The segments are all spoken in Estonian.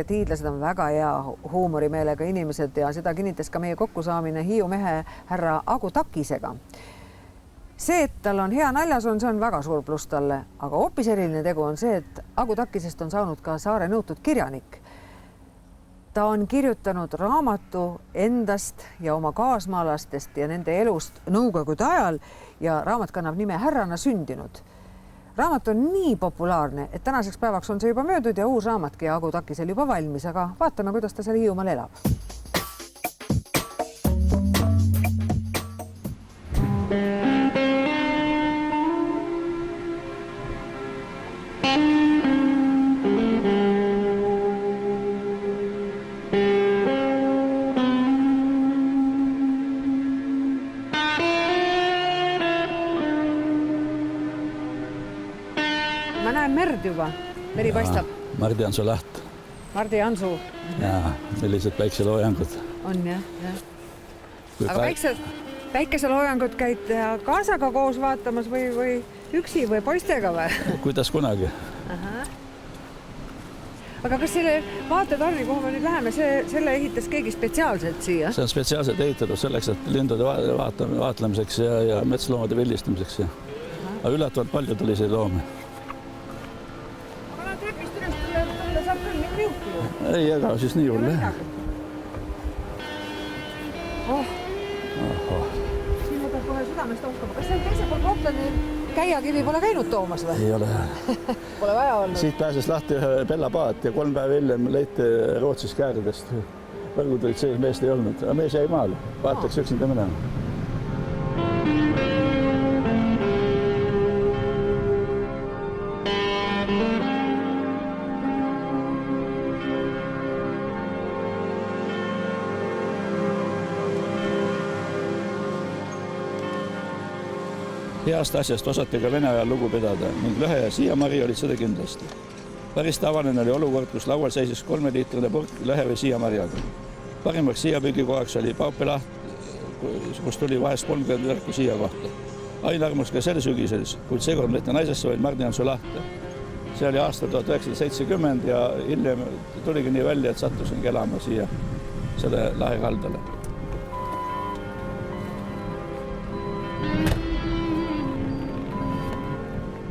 Et hiidlased on väga hea huumorimeelega inimesed ja seda kinnitas ka meie kokkusaamine Hiiu mehe härra Agu Takisega. See, et tal on hea naljas on, see on väga suur pluss talle, aga hoopis eriline tegu on see, et Agu Takisest on saanud ka saare nõutud kirjanik. Ta on kirjutanud raamatu endast ja oma kaasmaalastest ja nende elust nõukogude ajal ja raamat kannab nime Härrana sündinud. Raamat on nii populaarne, et tänaseks päevaks on see juba möödud ja uus raamatki Agu Takisel juba valmis, aga vaatame, kuidas ta seal Hiiumaal elab. Ma näen merd juba. Meri paistab. Mardi Ansu laht. Mardi Ansu. Ja, millised päikseloojangud. On jah. Aga päikeseloojangud käid kaasaga koos vaatamas või üksi või poistega või? Kuidas kunagi. Aga kas selle vaatetorni, kuhu me nüüd läheme, selle ehitas keegi spetsiaalselt siia? See on spetsiaalselt ehitatud selleks, et lindude vaatlemiseks ja metsloomade vildistamiseks. Aga üllatavalt palju tuli see loomi. Ei, aga siis nii hull. Siin võtab kohe südamest ohkama. Kas seal teise pool Kohtani käiakivi pole käinud toomas või? Ei ole. Pole vaja olnud. Siit pääses lahti ühe pellapaat ja 3 päeva hiljem leiti Rootsis kääridest. Võrgud olid sees, meest ei olnud. Aga mees jäi maal. Vaataks üksinda minema. Heast asjast osati ka Vene ajal lugu pidada ning Lõhe ja siiamari olid seda kindlasti. Päris tavaline oli olukord, kus laual seisis 3-liitrine purk Lõhe või siiamarjaga. Parimaks siiapüügikohaks oli Paupelaht, kus tuli vahest 30 võrku siia kohta. Ain armus ka sel sügises, kuid seekord mitte naisesse, vaid Mardi Ansu lahte. See oli aasta 1970 ja hiljem tuligi nii välja, et sattusingi elama siia selle lahe kaldale.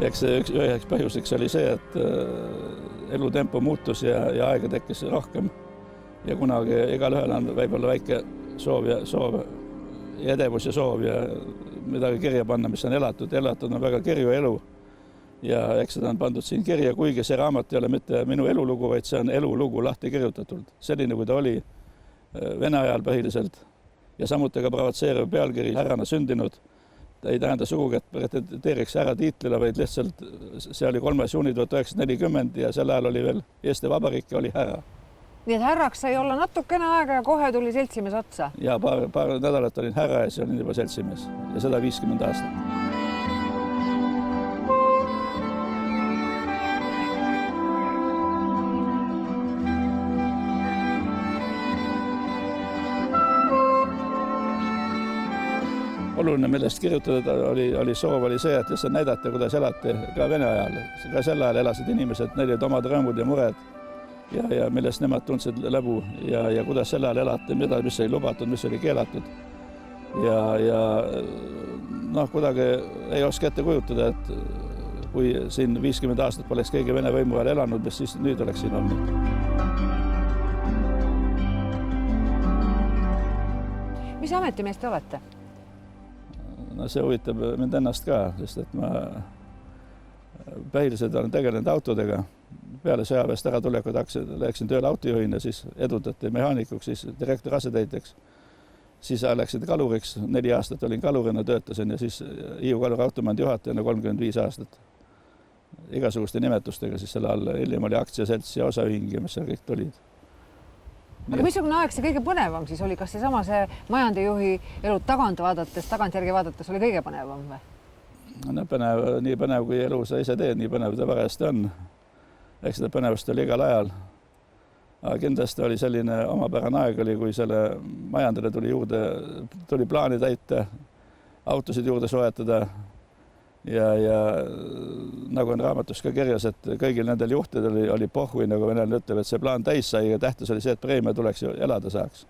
Eks üheks põhjuseks oli see, et elutempo muutus ja aega tekkis rohkem. Ja kunagi igal ühel on võib-olla väike soov ja edevus ja soov ja midagi kirja panna, mis on elatud. Elatud on väga kirju elu ja eks seda on pandud siin kirja, kuigi see raamat ei ole mitte minu elulugu, vaid see on elulugu lahti kirjutatult. Selline, kui ta oli Vene ajal põhiliselt ja samuti ka provotseeriv pealkiri Härrana sündinud. Ei tähenda sugugi, et pretendeeriks ära tiitlile, vaid lihtsalt see oli 3. juuni 1940 ja sel ajal oli veel Eesti Vabariik ja oli härra. Nii et härraks sai olla natukene aega ja kohe tuli seltsimees otsa? Ja paar nädalat olin härra ja see olin juba seltsimees ja seda 50 aastat. Oluline, millest kirjutada oli soov oli see, et lihtsalt näidata, kuidas elati ka Vene ajal. Ka sel ajal elasid inimesed, neil olid omad rõõmud ja mured ja millest nemad tundsid läbu ja kuidas sel ajal elati, mis oli lubatud, mis oli keelatud. Ja kuidagi ei oska ette kujutada, et kui siin 50 aastat poleks keegi Vene võimu ajal elanud, mis siis nüüd oleks siin olnud. Mis ametimees te olete? No see huvitab mind ennast ka, sest et ma põhiliselt olen tegelenud autodega. Peale sõjaväest äratulekut läksin tööle autojuhina, siis edutati mehaanikuks, siis direktori asetäitjaks. Siis läksin kaluriks, 4 aastat olin kalurina, töötasin ja siis Hiiu kaluri automandi juhatajana 35 aastat. Igasuguste nimetustega siis selle all hiljem oli aktsiaselts ja osaühing ja mis seal kõik tulid. Aga missugune aeg see kõige põnevam siis oli? Kas see majandejuhi elu tagantjärgi vaadates oli kõige põnevam või? No nii põnev kui elu sa ise teed, nii põnev ta varasti on. Eks seda põnevust oli igal ajal. Aga kindlasti oli selline omapärane aeg, kui selle majandile tuli plaani täita, autosid juurde soetada ja nagu on raamatus ka kirjas, et kõigil nendel juhtidel oli pohhui, nagu venelane ütleb, et see plaan täis sai ja tähtis oli see, et preemia tuleks ja elada saaks.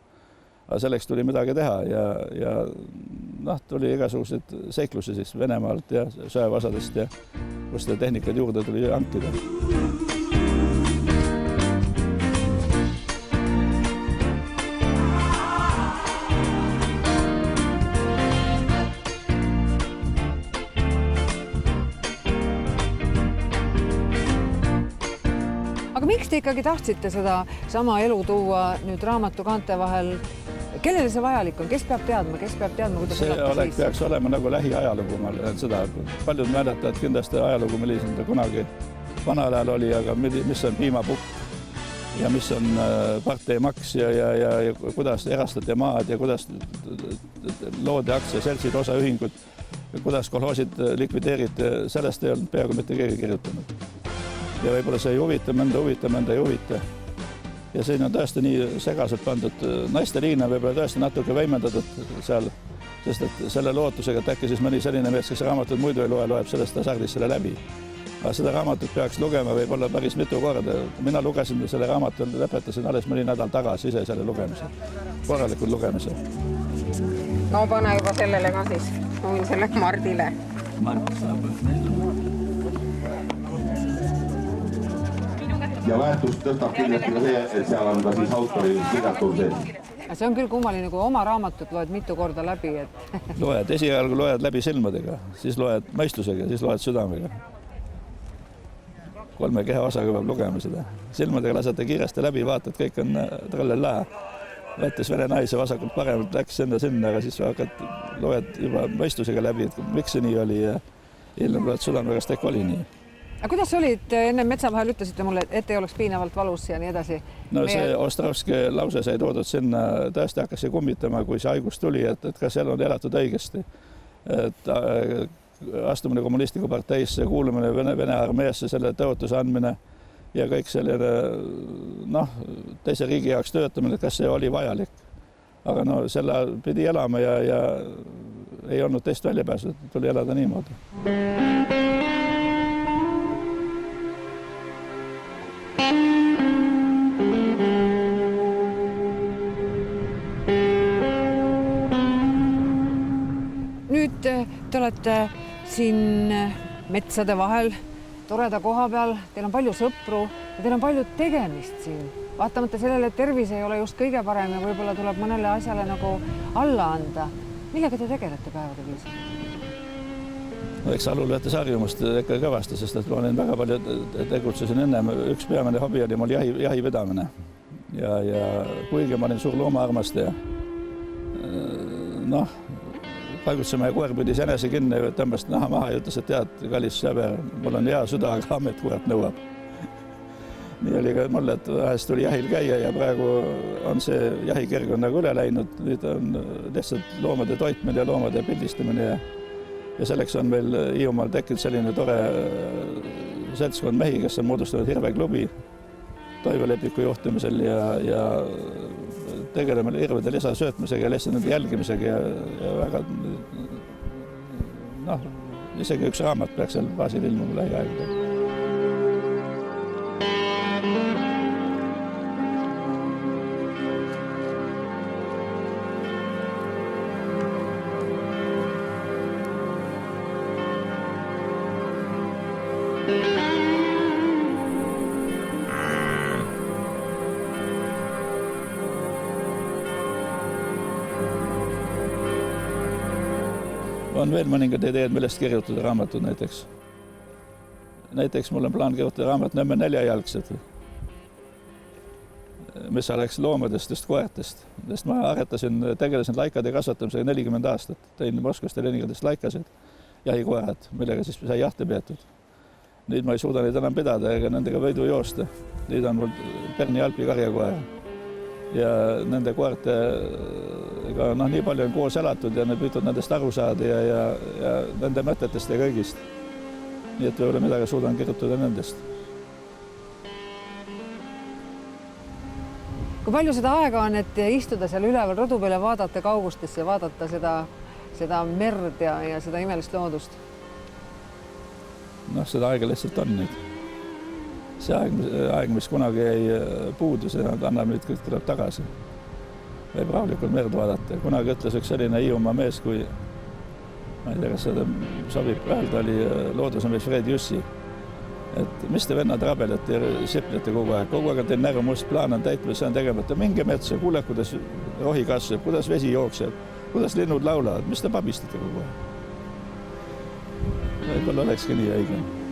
Aga selleks tuli midagi teha ja tuli igasuguseid seiklusi siis Venemaalt ja söevasadest ja kus seda tehnikat juurde tuli hankida. Aga miks te ikkagi tahtsite seda sama elu tuua nüüd raamatu kaante vahel? Kellele see vajalik on? Kes peab teadma, kuidas see peaks olema nagu lähiajalugu, seda paljud mäletavad kindlasti ajalugu, millisem ta kunagi vanal ajal oli, aga mis on piimapukk ja mis on parteimaks ja kuidas erastati maad ja kuidas loodi aktsiaseltsid, osaühingud, kuidas kolhoosid likvideeriti, sellest ei olnud peaaegu mitte keegi kirjutanud. Ja võib-olla see ei huvita, mõnda ei huvita. Ja siin on tõesti nii segaselt pandud. Naisteliina võib-olla tõesti natuke võimendatud seal, sest et selle lootusega, et äkki siis mõni selline mees, kes raamatut muidu ei loeb sellest hasardist selle läbi. Aga seda raamatut peaks lugema võib-olla päris mitu korda. Mina lugesin selle raamatu, lõpetasin alles mõni nädal tagasi ise selle lugemise. Korralikult lugemise. No pane juba sellele ka siis. Ma võin selle Mardile. Mart saab ja väärtust tõstab kindlasti ka see, et seal on ka siis autori kirjatud sees. See on küll kummaline, kui oma raamatut loed mitu korda läbi. Loed, esialgu loed läbi silmadega, siis loed mõistusega, siis loed südamega. 3 keha osaga peab lugema seda. Silmadega lasete kiiresti läbi, vaatad, kõik on trallelää. Võttes vene naise vasakult paremalt läks sinna, aga siis loed juba mõistusega läbi, et miks see nii oli ja hiljem loed südamega, kas tekk oli nii. Aga kuidas olid enne metsa vahel ütlesite mulle, et ei oleks piinavalt valus ja nii edasi? No see Ostrovski lause sai toodud sinna, tõesti hakkas see kummitama, kui see haigus tuli, et kas seal on elatud õigesti. Et astumine kommunistliku parteisse, kuulumine Vene armeesse, selle tõotuse andmine ja kõik selline teise riigi jaoks töötamine, et kas see oli vajalik. Aga selle pidi elama ja ei olnud teist väljapääsu, tuli elada niimoodi. Te olete siin metsade vahel, toreda koha peal, teil on palju sõpru ja teil on palju tegemist siin. Vaatamata sellele, et tervis ei ole just kõige parem ja võib-olla tuleb mõnele asjale nagu alla anda. Millega te tegelete päevade viisil? Eks alulvetes harjumust ikka kõvasti, sest et ma olen väga palju tegutsesin enne. Üks peamine hobi oli mul jahi vedamine. Ja kuigi ma olin suur loomaarmastaja, paigutsema ja koer pidis jänese kinni, tõmbast naha maha ja ütles, et tead, kallis sõber, mul on hea süda, aga amet kurat nõuab. Nii oli ka mulle, et vahest tuli jahil käia ja praegu on see jahikirg on nagu üle läinud. Nüüd on lihtsalt loomade toitmine ja loomade pildistamine ja selleks on meil Hiiumaal tekkinud selline tore seltskond mehi, kes on moodustanud hirveklubi Toivo Lepiku juhtimisel ja tegeleme hirvede lisasöötmisega ja lihtsalt nende jälgimisega ja väga, isegi üks raamat peaks seal baasil ilmuma lähiaegudel. On veel mõningad ideed, millest kirjutada raamatud näiteks. Näiteks mul on plaan kirjutada raamat Nõmme 4-jalgsed, mis oleks loomadest, just koertest. Sest ma tegelesin laikade kasvatamisega 40 aastat. Tõin Moskvast ja Leningradist laikasid, jahikoerad, millega siis sai jahte peetud. Nüüd ma ei suuda neid enam pidada ega nendega võidu joosta. Nüüd on mul Perni Alpi karjakoer. Ja nende koertega nii palju on koos elatud ja need püütud nendest aru saada ja nende mõtetest ja kõigist. Nii et võib-olla midagi suudan kirjutada nendest. Kui palju seda aega on, et istuda seal üleval rodu peale, vaadata kaugustesse ja vaadata seda merd ja seda imelist loodust? noh, seda aega lihtsalt on nüüd. See aeg, mis kunagi jäi puudu, see annab nüüd kõik tuleb tagasi. Võib rahulikult merd vaadata. Kunagi ütles üks selline Hiiumaa mees, kui ma ei tea, kas seda sobib öelda, oli loodusemees Fred Jussi. Et mis te vennad rabelete ja siplete kogu aeg on teil näru must plaan on täitma, see on tegemata. Minge metsa, kuule, kuidas rohi kasvab, kuidas vesi jookseb, kuidas linnud laulavad, mis te pabistate kogu aeg. Võib-olla olekski nii õige.